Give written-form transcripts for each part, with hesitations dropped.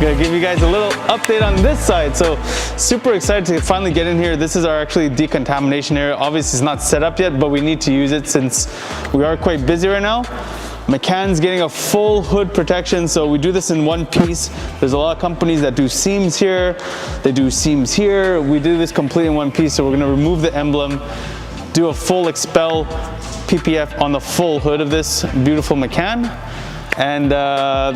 gonna give you guys a little update on this side. So super excited to finally get in here. This is our actually decontamination area. Obviously it's not set up yet, but we need to use it since we are quite busy right now. McCann's getting a full hood protection, so we do this in one piece. There's a lot of companies that do seams here, they do seams here. We do this completely in one piece, so we're gonna remove the emblem, do a full expel PPF on the full hood of this beautiful McCann. And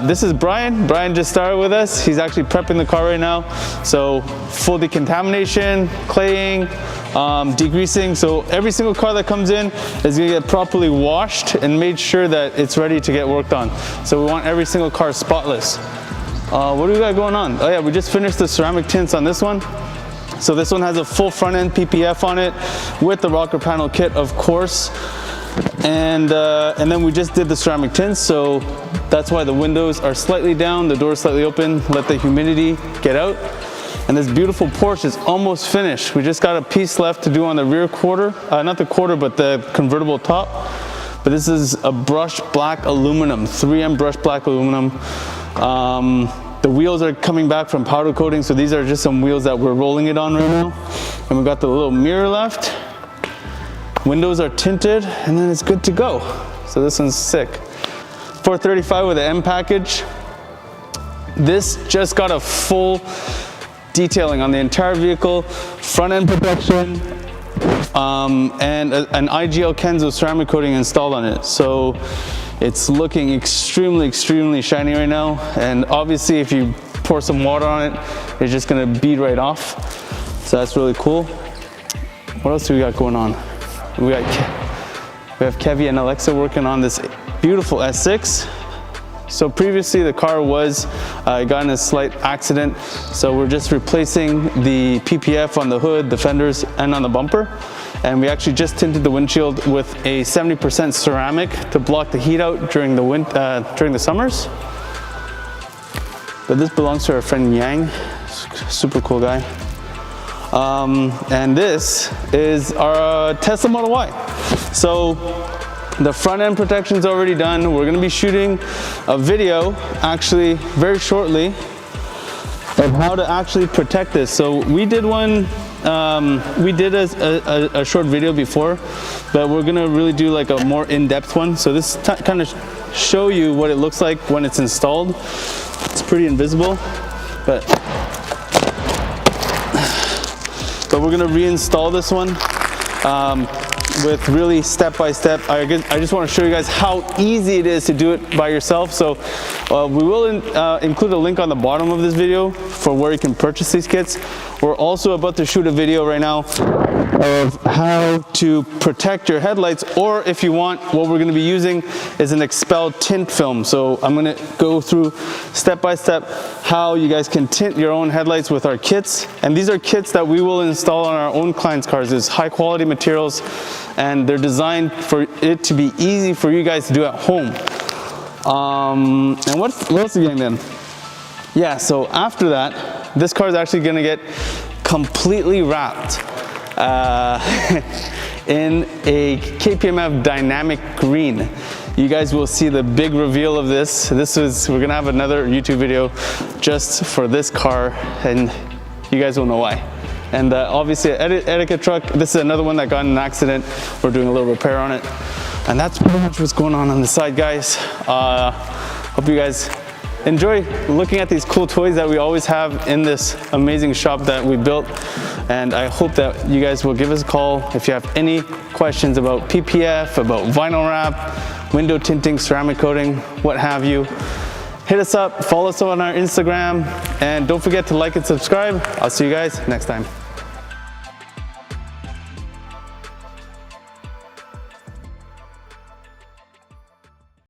this is Brian. Brian just started with us. He's actually prepping the car right now. So full decontamination, claying, degreasing. So every single car that comes in is gonna get properly washed and made sure that it's ready to get worked on. So we want every single car spotless. What do we got going on? Oh yeah, we just finished the ceramic tints on this one. So this one has a full front end PPF on it with the rocker panel kit, of course. And then we just did the ceramic tints, so that's why the windows are slightly down, the door's slightly open, let the humidity get out. And this beautiful Porsche is almost finished. We just got a piece left to do on the rear quarter, not the quarter, but the convertible top. But this is a brushed black aluminum, 3M brushed black aluminum. The wheels are coming back from powder coating, so these are just some wheels that we're rolling it on right now. And we got the little mirror left. Windows are tinted, and then it's good to go. So this one's sick. 435 with the M package. This just got a full detailing on the entire vehicle, front end protection, and an IGL Kenzo ceramic coating installed on it. So it's looking extremely, extremely shiny right now. And obviously if you pour some water on it, it's just gonna bead right off. So that's really cool. What else do we got going on? We have Kevy and Alexa working on this beautiful S6. So previously the car was got in a slight accident, so we're just replacing the PPF on the hood, the fenders, and on the bumper. And we actually just tinted the windshield with a 70% ceramic to block the heat out during the summers. But this belongs to our friend Yang, super cool guy. And this is our Tesla Model Y. So the front end protection is already done. We're gonna be shooting a video actually very shortly of how to actually protect this. So we did one, we did a short video before, but we're gonna really do like a more in-depth one. So this kind of show you what it looks like when it's installed. It's pretty invisible, but we're gonna reinstall this one with really step-by-step. I just wanna show you guys how easy it is to do it by yourself. So we will include a link on the bottom of this video for where you can purchase these kits. We're also about to shoot a video right now of how to protect your headlights, or if you want, what we're gonna be using is an Expel tint film. So I'm gonna go through step-by-step how you guys can tint your own headlights with our kits. And these are kits that we will install on our own clients' cars. It's high quality materials, and they're designed for it to be easy for you guys to do at home. And what else are you getting then? Yeah, so after that, this car is actually gonna get completely wrapped in a KPMF dynamic green. You guys will see the big reveal of this. We're gonna have another YouTube video just for this car, and you guys will know why. And obviously etiquette truck, this is another one that got in an accident. We're doing a little repair on it. And that's pretty much what's going on the side, guys. Hope you guys enjoy looking at these cool toys that we always have in this amazing shop that we built. And I hope that you guys will give us a call if you have any questions about PPF, about vinyl wrap, window tinting, ceramic coating, what have you. Hit us up, follow us on our Instagram, and don't forget to like and subscribe. I'll see you guys next time.